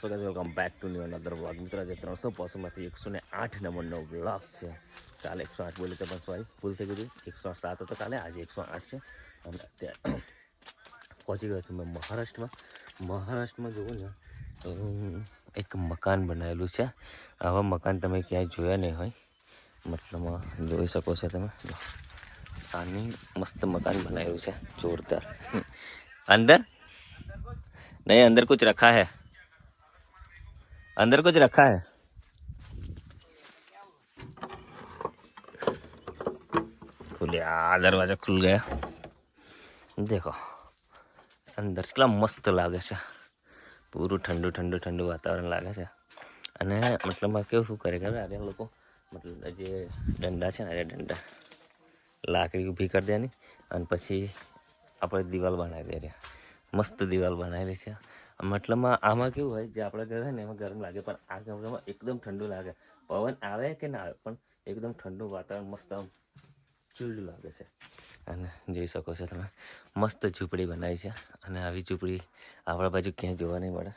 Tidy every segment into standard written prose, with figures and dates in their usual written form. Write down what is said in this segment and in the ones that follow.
So guys welcome back to new another vlog. મિત્રો આજે 300%માંથી 108 નંબરનો વ્લોગ છે. કાલે 108 બોલે તો પણ સોરી ભૂલ થઈ ગઈ. 107 હતો કાલે, આજે 108 છે. અને અત્યારે પહોંચી ગયો છું મેં મહારાષ્ટ્રમાં જોવું ને એક મકાન બનાવેલું છે. આવા મકાન તમે ક્યાંય જોયા નહીં હોય, મતલબ જોઈ શકો છો તમે. આની મસ્ત મકાન બનાવ્યું છે, જોરદાર. अंदर नहीं, अंदर कुछ रखा है, अंदर कुछ रखा है. खुलिया दरवाजा खुल गया. देखो અંદર કેટલા મસ્ત લાગે છે. પૂરું ઠંડુ ઠંડુ ઠંડુ વાતાવરણ લાગે છે. અને મતલબમાં કેવું શું કરે ખબર આ લોકો, મતલબ જે દંડા છે ને, એ દંડા લાકડી ઊભી કરી દેવાની અને પછી આપણે દિવાલ બનાવી દે. મસ્ત દિવાલ બનાવેલી છે. મતલબમાં આમાં કેવું હોય, જે આપણે ઘર હોય ને એમાં ગરમ લાગે, પણ આ કમરામાં એકદમ ઠંડુ લાગે. પવન આવે કે ના આવે પણ એકદમ ઠંડુ વાતાવરણ, મસ્ત આમ ચીલ્ડ લાગે છે. અને જોઈ શકો છો તમે, મસ્ત ઝૂંપડી બનાવી છે. અને આવી ઝૂંપડી આપણા બાજુ ક્યાંય જોવા નહીં મળે.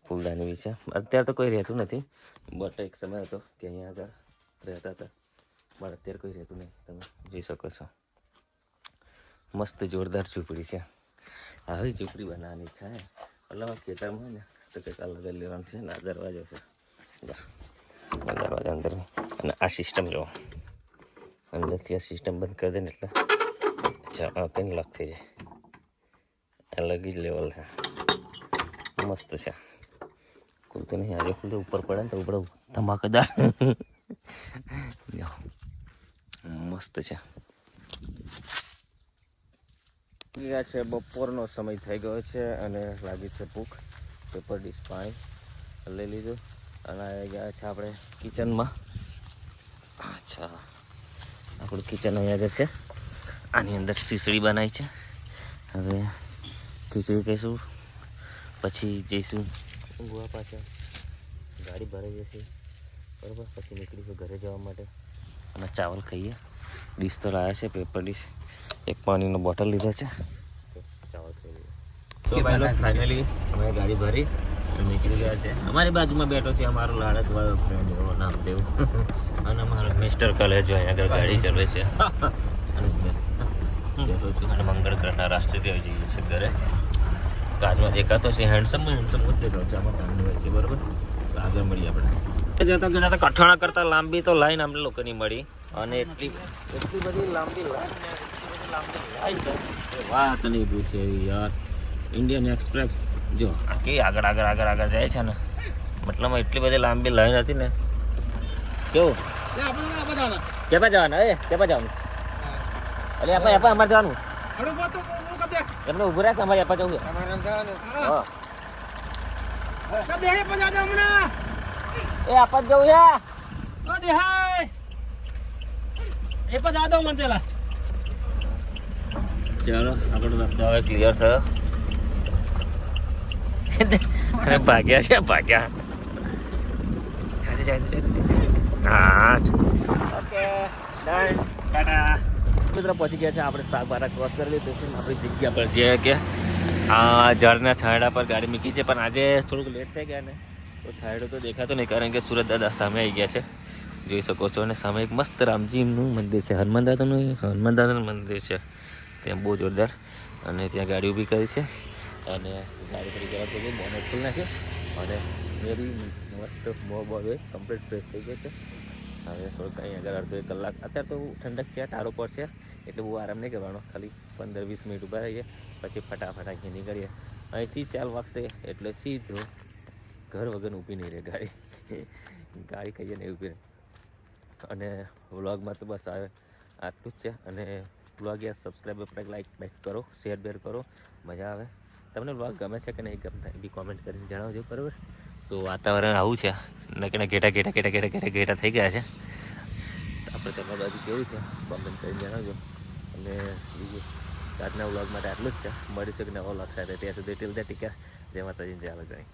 ફૂલદાની બી છે. અત્યારે તો કોઈ રહેતું નથી, બટ એક સમય હતો કે અહીંયા આગળ રહેતા હતા, પણ અત્યારે કોઈ રહેતું નહીં. તમે જોઈ શકો છો, મસ્ત જોરદાર ઝૂંપડી છે. આવી ઝૂંપડી બનાવવાની છે. મતલબ ખેતરમાં હોય ને તો કંઈક અલગ જ લેવાનું છે. ને આ દરવાજો છે, દરવાજા અંદર. અને આ સિસ્ટમ જો અંદરથી આ સિસ્ટમ બંધ કરી દે ને એટલે કંઈ લોક થઈ જાય. અલગ જ લેવલ છે, મસ્ત છે. ખુલતું નહીં, આજે ખુલતું ઉપર પડે ને તો ઉપર ધમાકેદાર મસ્ત છે. ગયા છે, બપોરનો સમય થઈ ગયો છે અને લાગી છે ભૂખ. પેપર ડીશ પાણી લઈ લીધું અને ગયા છે આપણે કિચનમાં. અચ્છા, આપણું કિચન અહીંયા આગળ છે. આની અંદર ખીચડી બનાવી છે. હવે ખીચડી કહીશું, પછી જઈશું ઊંઘવા પાછા. ગાડી ભરાઈ જશે બરાબર, પછી નીકળીશું ઘરે જવા માટે. અને ચાવલ ખાઈએ. ડીશ તો લાવ્યા છે, પેપર ડીશ. એક પાણીનો બોટલ લીધો છે, ચાવલ ખાઈ લઈએ. તો ભાઈ ફાઇનલી અમે ગાડી ભરી નીકળી ગયા છે. અમારી બાજુમાં બેઠો છે અમારો લાડકવાળો ફ્રેન્ડ, એવો નામદેવ. અને અમારો મિસ્ટર કલેજ અહીંયા આગળ ગાડી ચલાવે છે. બેઠો છું અને મંગળ ગ્રહના રાષ્ટ્રીય જઈએ છીએ ઘરે. કાચમાં દેખાતો છે, હેન્ડસમ જ દેખાતો છે. આમાં ઠંડી હોય છે બરાબર. તો આગળ મળીએ આપણે. જતા કઠાણા કરતાં લાંબી તો લાઈન અમને લોકોની મળી. અને એટલી બધી લાંબી લાઈન વાત નહીં પૂછે યાર. ઇન્ડિયન એક્સપ્રેસ જો આખી આગળ જાય છે ને. મતલબ એટલી બધી લાંબી લાઈન હતી ને. કેવું કેપા જવાના? કેપા જવાનું? અરે આપા અમારે જવાનું. એમને ઉભું રાખ, અમારે આપા જવું. એ આપા જવું છે. ચાલો આપણો રસ્તો હવે ક્લિયર થયો. અરે ભાગ્યા છે, ભાગ્યા. હા ઓકે ડન, ટાટા. મિત્રો પહોંચી ગયા છે આપણે. સાગબારા ક્રોસ કરી લીધું છે. આપણી જગ્યા પર જે કે આ ઝાડના છાંયડા પર ગાડી મૂકી છે. પણ આજે થોડુંક લેટ થઈ ગયા ને, તો છાંયડો તો દેખાતો નહીં, કારણ કે સુરત દાદા સામે આવી ગયા છે, જોઈ શકો છો. અને સામે એક મસ્ત રામજીનું મંદિર છે, હનુમાન દાદાનું મંદિર છે ત્યાં, બહુ જોરદાર. અને ત્યાં ગાડી ઊભી કરી છે. અને ગાડી ફરી જવા થઈ ગઈ, બોનેટ ખોલી નાખ્યો. અને મેરી મસ્ત બોય કમ્પ્લીટ ફ્રેશ થઈ ગઈ છે. હવે થોડુંક અહીં આગળ અડધો 1 કલાક. અત્યારે તો ઠંડક છે, ટાળો પર છે, એટલે બહુ આરામ નહીં કરવાનો. ખાલી 15-20 મિનિટ ઊભા રહીએ, પછી ફટાફટ અહીં નીકળીએ. અહીંથી 4 વાગશે એટલે સીધું ઘર વગર ઊભી નહીં રહે ગાડી. ગાડી કહીએ નહીં ઊભી રહે. અને વ્લોગમાં તો બસ આવે આટલું જ છે. અને વ્લોગ યાર સબસ્ક્રાઈબ, લાઈક કરો, શેર કરો, મજા આવે. તમને વ્લોગ ગમે છે કે નહીં ગમતા એ બી કોમેન્ટ કરીને જણાવજો બરાબર. સો વાતાવરણ આવું છે ને કે ઘેટા થઈ ગયા છે. આપણે તમારી બાજુ કેવું છે કોમેન્ટ કરીને જણાવજો. અને બીજું આજના વ્લોગ માટે આટલું જ છે. મળીશું કે નવો વ્લોગ સાથે. ત્યાં સુધી ટીલ ધ ટીકર. જય માતાજી, જય આલગઢ.